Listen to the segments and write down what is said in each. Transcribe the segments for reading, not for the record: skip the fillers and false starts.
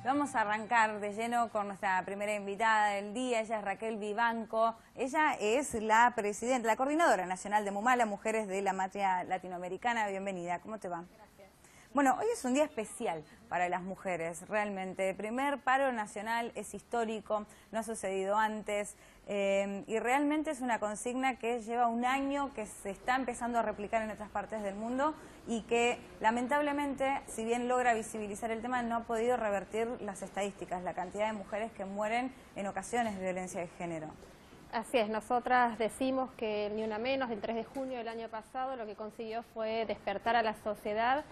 Vamos a arrancar de lleno con nuestra primera invitada del día. Ella es Raquel Vivanco. Ella es la presidenta, la coordinadora nacional de MUMALA, Mujeres de la Matria Latinoamericana. Bienvenida, ¿cómo te va? Gracias. Bueno, hoy es un día especial para las mujeres, realmente. El primer paro nacional es histórico, no ha sucedido antes y realmente es una consigna que lleva un año, que se está empezando a replicar en otras partes del mundo y que lamentablemente, si bien logra visibilizar el tema, no ha podido revertir las estadísticas, la cantidad de mujeres que mueren en ocasiones de violencia de género. Así es, nosotras decimos que Ni Una Menos, el 3 de junio del año pasado, lo que consiguió fue despertar a la sociedad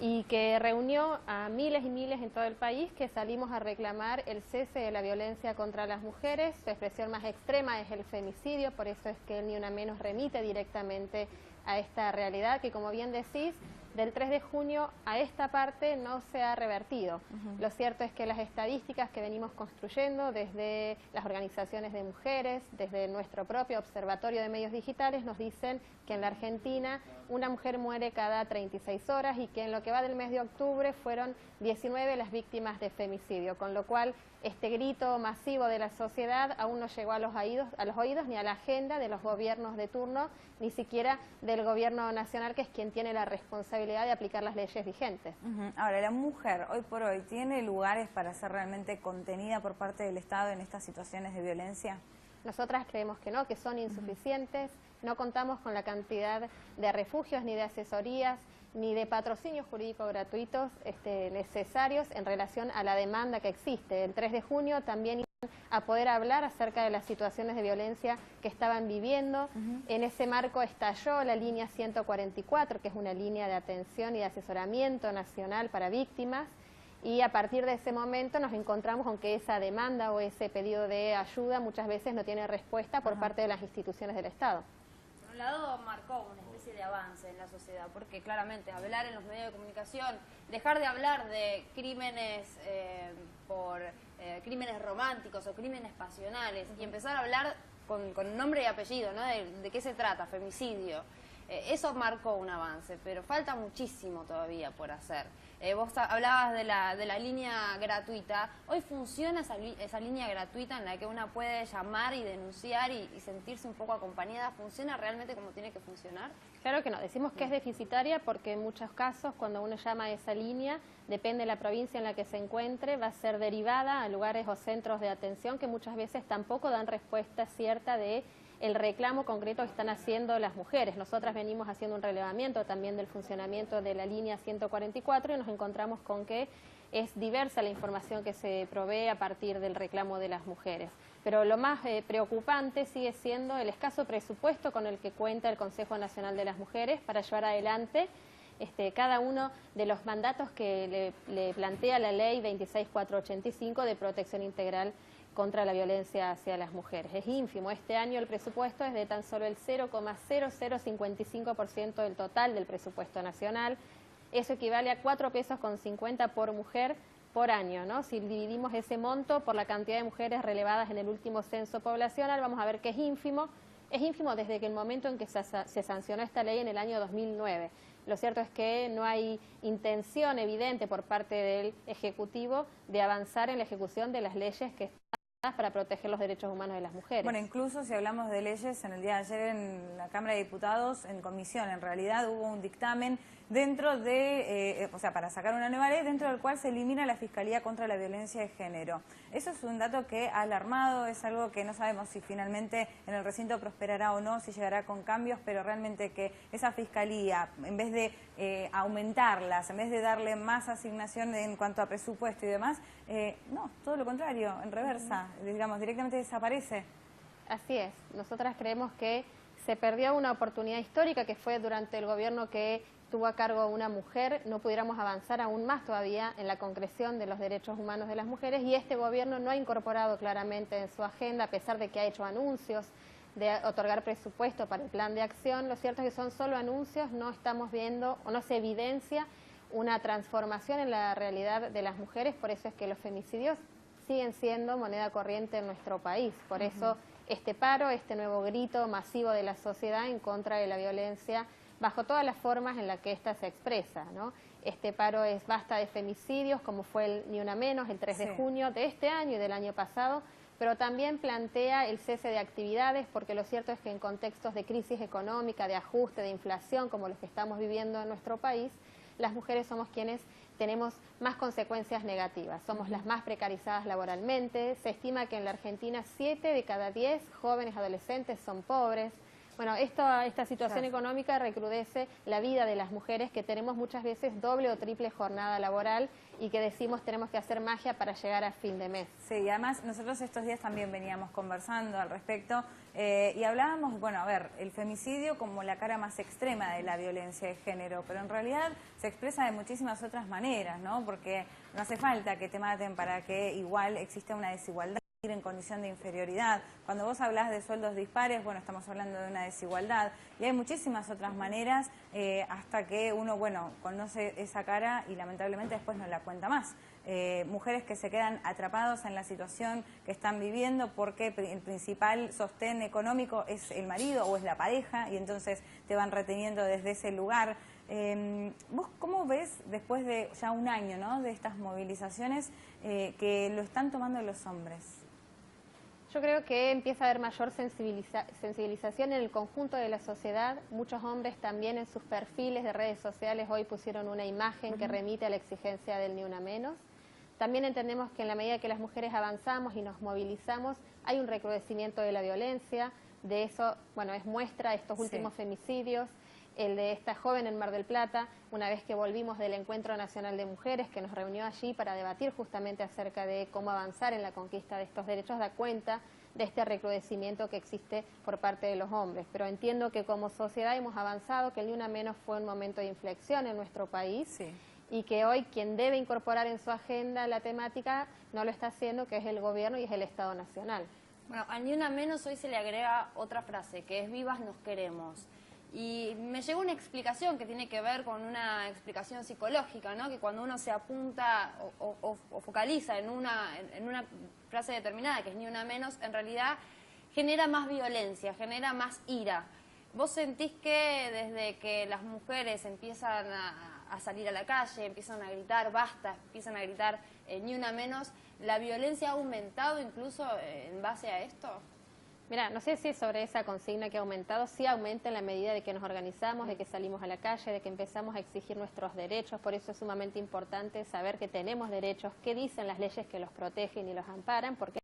y que reunió a miles y miles en todo el país que salimos a reclamar el cese de la violencia contra las mujeres. Su expresión más extrema es el femicidio, por eso es que Ni Una Menos remite directamente a esta realidad que, como bien decís, del 3 de junio a esta parte no se ha revertido. Lo cierto es que las estadísticas que venimos construyendo desde las organizaciones de mujeres, desde nuestro propio Observatorio de Medios Digitales, nos dicen que en la Argentina una mujer muere cada 36 horas y que en lo que va del mes de octubre fueron 19 las víctimas de femicidio, con lo cual este grito masivo de la sociedad aún no llegó a los oídos ni a la agenda de los gobiernos de turno, ni siquiera del gobierno nacional, que es quien tiene la responsabilidad de aplicar las leyes vigentes. Ahora, la mujer hoy por hoy tiene lugares para ser realmente contenida por parte del Estado en estas situaciones de violencia. Nosotras creemos que no, que son insuficientes. No contamos con la cantidad de refugios, ni de asesorías, ni de patrocinios jurídicos gratuitos necesarios en relación a la demanda que existe. El 3 de junio también iban a poder hablar acerca de las situaciones de violencia que estaban viviendo. En ese marco estalló la línea 144, que es una línea de atención y de asesoramiento nacional para víctimas. Y a partir de ese momento nos encontramos con que esa demanda o ese pedido de ayuda muchas veces no tiene respuesta por parte de las instituciones del Estado. Por un lado, marcó una especie de avance en la sociedad, porque claramente hablar en los medios de comunicación, dejar de hablar de crímenes por crímenes románticos o crímenes pasionales y empezar a hablar con nombre y apellido, ¿no? De qué se trata, femicidio. Eso marcó un avance, pero falta muchísimo todavía por hacer. Vos hablabas de la línea gratuita. ¿Hoy funciona esa línea gratuita en la que una puede llamar y denunciar y sentirse un poco acompañada? ¿Funciona realmente como tiene que funcionar? Claro que no, decimos que es deficitaria porque en muchos casos cuando uno llama a esa línea, depende de la provincia en la que se encuentre, va a ser derivada a lugares o centros de atención que muchas veces tampoco dan respuesta cierta de el reclamo concreto que están haciendo las mujeres. Nosotras venimos haciendo un relevamiento también del funcionamiento de la línea 144 y nos encontramos con que es diversa la información que se provee a partir del reclamo de las mujeres. Pero lo más preocupante sigue siendo el escaso presupuesto con el que cuenta el Consejo Nacional de las Mujeres para llevar adelante cada uno de los mandatos que le plantea la ley 26485 de protección integral contra la violencia hacia las mujeres. Es ínfimo. Este año el presupuesto es de tan solo el 0,0055% del total del presupuesto nacional. Eso equivale a 4,50 pesos por mujer por año, ¿no? Si dividimos ese monto por la cantidad de mujeres relevadas en el último censo poblacional, vamos a ver que es ínfimo. Es ínfimo desde que el momento en que se sancionó esta ley en el año 2009. Lo cierto es que no hay intención evidente por parte del Ejecutivo de avanzar en la ejecución de las leyes que para proteger los derechos humanos de las mujeres. Bueno, incluso si hablamos de leyes, en el día de ayer en la Cámara de Diputados, en comisión, en realidad hubo un dictamen dentro de, para sacar una nueva ley, dentro del cual se elimina la Fiscalía contra la Violencia de Género. Eso es un dato que ha alarmado, es algo que no sabemos si finalmente en el recinto prosperará o no, si llegará con cambios, pero realmente que esa Fiscalía, en vez de aumentarlas, en vez de darle más asignación en cuanto a presupuesto y demás, no, todo lo contrario, en reversa, digamos, directamente desaparece. Así es, nosotras creemos que se perdió una oportunidad histórica que fue durante el gobierno que tuvo a cargo una mujer, no pudiéramos avanzar aún más todavía en la concreción de los derechos humanos de las mujeres y este gobierno no ha incorporado claramente en su agenda, a pesar de que ha hecho anuncios de otorgar presupuesto para el plan de acción. Lo cierto es que son solo anuncios, no estamos viendo o no se evidencia una transformación en la realidad de las mujeres, por eso es que los femicidios siguen siendo moneda corriente en nuestro país, por eso este paro, este nuevo grito masivo de la sociedad en contra de la violencia bajo todas las formas en las que ésta se expresa, ¿no? Este paro es basta de femicidios, como fue el Ni Una Menos, el 3 de junio de este año y del año pasado, pero también plantea el cese de actividades, porque lo cierto es que en contextos de crisis económica, de ajuste, de inflación, como los que estamos viviendo en nuestro país, las mujeres somos quienes tenemos más consecuencias negativas, somos las más precarizadas laboralmente. Se estima que en la Argentina 7 de cada 10 jóvenes adolescentes son pobres. Bueno, esta situación económica recrudece la vida de las mujeres, que tenemos muchas veces doble o triple jornada laboral y que decimos tenemos que hacer magia para llegar a fin de mes. Sí, y además nosotros estos días también veníamos conversando al respecto y hablábamos, bueno, a ver, el femicidio como la cara más extrema de la violencia de género, pero en realidad se expresa de muchísimas otras maneras, ¿no? Porque no hace falta que te maten para que igual exista una desigualdad en condición de inferioridad. Cuando vos hablás de sueldos dispares, bueno, estamos hablando de una desigualdad y hay muchísimas otras maneras hasta que uno, bueno, conoce esa cara y lamentablemente después no la cuenta más. Mujeres que se quedan atrapados en la situación que están viviendo porque el principal sostén económico es el marido o es la pareja y entonces te van reteniendo desde ese lugar. ¿Vos cómo ves después de ya un año, ¿no?, de estas movilizaciones que lo están tomando los hombres? Yo creo que empieza a haber mayor sensibilización en el conjunto de la sociedad. Muchos hombres también en sus perfiles de redes sociales hoy pusieron una imagen que remite a la exigencia del Ni Una Menos. También entendemos que en la medida que las mujeres avanzamos y nos movilizamos, hay un recrudecimiento de la violencia. De eso, bueno, es muestra estos últimos femicidios. El de esta joven en Mar del Plata, una vez que volvimos del Encuentro Nacional de Mujeres, que nos reunió allí para debatir justamente acerca de cómo avanzar en la conquista de estos derechos, da cuenta de este recrudecimiento que existe por parte de los hombres. Pero entiendo que como sociedad hemos avanzado, que el Ni Una Menos fue un momento de inflexión en nuestro país y que hoy quien debe incorporar en su agenda la temática no lo está haciendo, que es el gobierno y es el Estado Nacional. Bueno, al Ni Una Menos hoy se le agrega otra frase, que es vivas nos queremos. Y me llegó una explicación que tiene que ver con una explicación psicológica, ¿no? Que cuando uno se apunta o focaliza en una frase determinada, que es Ni Una Menos, en realidad genera más violencia, genera más ira. ¿Vos sentís que desde que las mujeres empiezan a salir a la calle, empiezan a gritar basta, empiezan a gritar Ni Una Menos, la violencia ha aumentado incluso en base a esto? Mira, no sé si sobre esa consigna que ha aumentado, sí aumenta en la medida de que nos organizamos, de que salimos a la calle, de que empezamos a exigir nuestros derechos. Por eso es sumamente importante saber que tenemos derechos, qué dicen las leyes que los protegen y los amparan, porque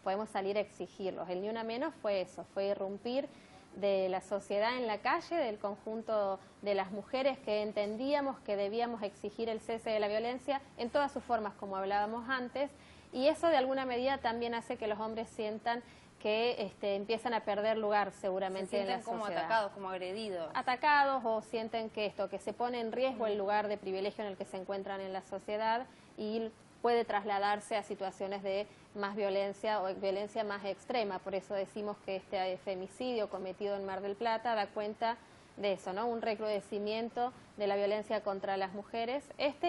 podemos salir a exigirlos. El Ni Una Menos fue eso, fue irrumpir de la sociedad en la calle, del conjunto de las mujeres que entendíamos que debíamos exigir el cese de la violencia en todas sus formas, como hablábamos antes, y eso de alguna medida también hace que los hombres sientan que empiezan a perder lugar seguramente en la sociedad. Se sienten como atacados, como agredidos. Atacados o sienten que que se pone en riesgo el lugar de privilegio en el que se encuentran en la sociedad y puede trasladarse a situaciones de más violencia o violencia más extrema. Por eso decimos que este femicidio cometido en Mar del Plata da cuenta de eso, ¿no? Un recrudecimiento de la violencia contra las mujeres,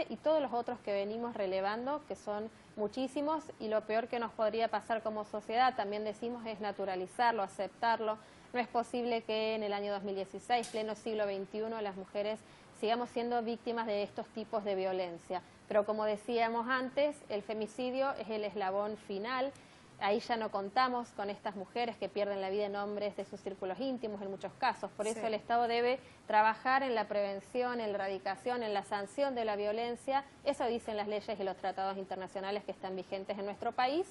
y todos los otros que venimos relevando, que son muchísimos, y lo peor que nos podría pasar como sociedad, también decimos, es naturalizarlo, aceptarlo. No es posible que en el año 2016, pleno siglo XXI, las mujeres sigamos siendo víctimas de estos tipos de violencia. Pero como decíamos antes, el femicidio es el eslabón final. Ahí ya no contamos con estas mujeres que pierden la vida en hombres de sus círculos íntimos en muchos casos. Por eso el Estado debe trabajar en la prevención, en la erradicación, en la sanción de la violencia. Eso dicen las leyes y los tratados internacionales que están vigentes en nuestro país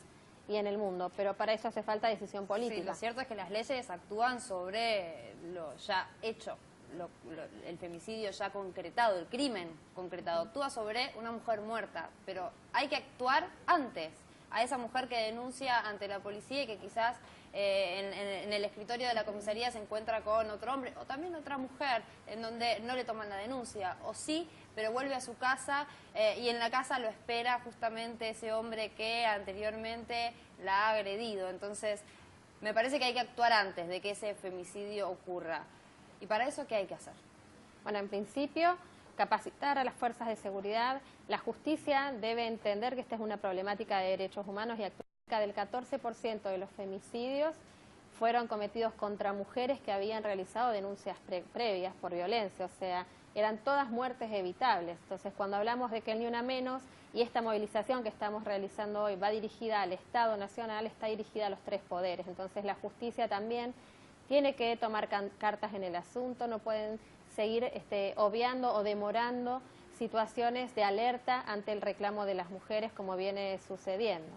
y en el mundo. Pero para eso hace falta decisión política. Sí, lo cierto es que las leyes actúan sobre lo ya hecho. El femicidio ya concretado, el crimen concretado, actúa sobre una mujer muerta, pero hay que actuar antes. A esa mujer que denuncia ante la policía y que quizás en el escritorio de la comisaría se encuentra con otro hombre o también otra mujer en donde no le toman la denuncia, o sí, pero vuelve a su casa y en la casa lo espera justamente ese hombre que anteriormente la ha agredido. Entonces, me parece que hay que actuar antes de que ese femicidio ocurra. ¿Y para eso qué hay que hacer? Bueno, en principio, capacitar a las fuerzas de seguridad. La justicia debe entender que esta es una problemática de derechos humanos y cerca del 14% de los femicidios fueron cometidos contra mujeres que habían realizado denuncias previas por violencia, o sea, eran todas muertes evitables. Entonces, cuando hablamos de que el Ni Una Menos y esta movilización que estamos realizando hoy va dirigida al Estado Nacional, está dirigida a los tres poderes. Entonces, la justicia también tiene que tomar cartas en el asunto, no pueden seguir obviando o demorando situaciones de alerta ante el reclamo de las mujeres como viene sucediendo.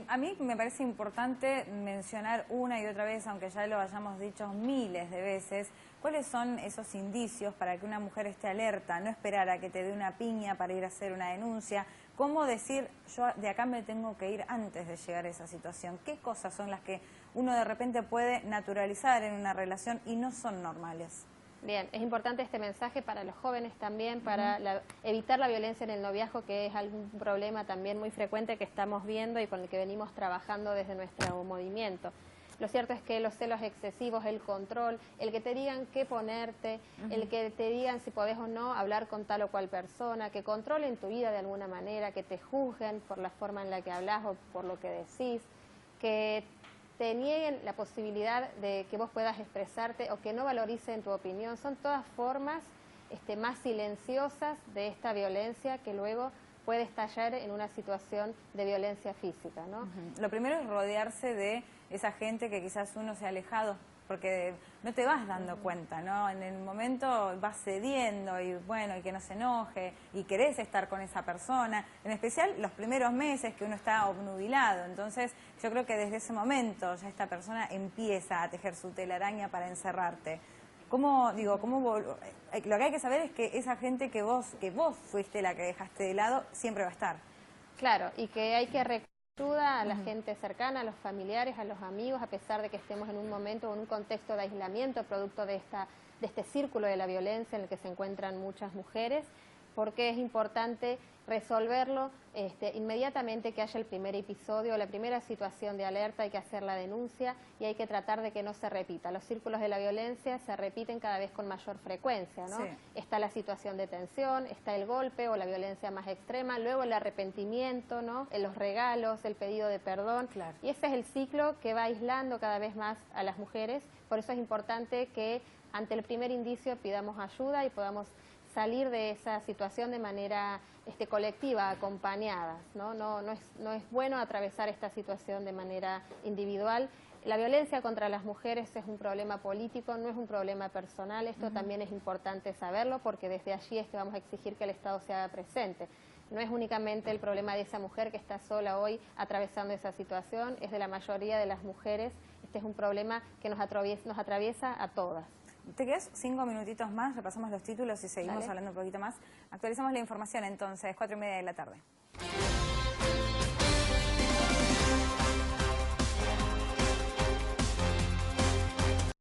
A mí me parece importante mencionar una y otra vez, aunque ya lo hayamos dicho miles de veces, cuáles son esos indicios para que una mujer esté alerta, no esperar a que te dé una piña para ir a hacer una denuncia, cómo decir yo de acá me tengo que ir antes de llegar a esa situación, qué cosas son las que uno de repente puede naturalizar en una relación y no son normales. Bien, es importante este mensaje para los jóvenes también, para evitar la violencia en el noviazgo, que es algún problema también muy frecuente que estamos viendo y con el que venimos trabajando desde nuestro movimiento. Lo cierto es que los celos excesivos, el control, el que te digan qué ponerte, el que te digan si podés o no hablar con tal o cual persona, que controlen tu vida de alguna manera, que te juzguen por la forma en la que hablas o por lo que decís, que te nieguen la posibilidad de que vos puedas expresarte o que no valoricen tu opinión, son todas formas más silenciosas de esta violencia que luego puede estallar en una situación de violencia física, ¿no? Lo primero es rodearse de esa gente que quizás uno se ha alejado, porque no te vas dando cuenta, ¿no? En el momento vas cediendo y bueno, y que no se enoje, y querés estar con esa persona, en especial los primeros meses que uno está obnubilado. Entonces, yo creo que desde ese momento ya esta persona empieza a tejer su telaraña para encerrarte. Lo que hay que saber es que esa gente que vos fuiste la que dejaste de lado, siempre va a estar. Claro, y que hay que ayuda a la gente cercana, a los familiares, a los amigos, a pesar de que estemos en un momento o en un contexto de aislamiento producto de este círculo de la violencia en el que se encuentran muchas mujeres, porque es importante resolverlo inmediatamente que haya el primer episodio, la primera situación de alerta, hay que hacer la denuncia y hay que tratar de que no se repita. Los círculos de la violencia se repiten cada vez con mayor frecuencia, ¿no? Sí. Está la situación de tensión, está el golpe o la violencia más extrema, luego el arrepentimiento, ¿no? Los regalos, el pedido de perdón, claro. Y ese es el ciclo que va aislando cada vez más a las mujeres, por eso es importante que ante el primer indicio pidamos ayuda y podamos salir de esa situación de manera colectiva, acompañadas, ¿no? No es bueno atravesar esta situación de manera individual. La violencia contra las mujeres es un problema político, no es un problema personal. Esto también es importante saberlo porque desde allí es que vamos a exigir que el Estado se haga presente. No es únicamente el problema de esa mujer que está sola hoy atravesando esa situación, es de la mayoría de las mujeres. Este es un problema que nos atraviesa a todas. Te quedas 5 minutitos más, repasamos los títulos y seguimos hablando un poquito más. Actualizamos la información entonces, 4:30 de la tarde.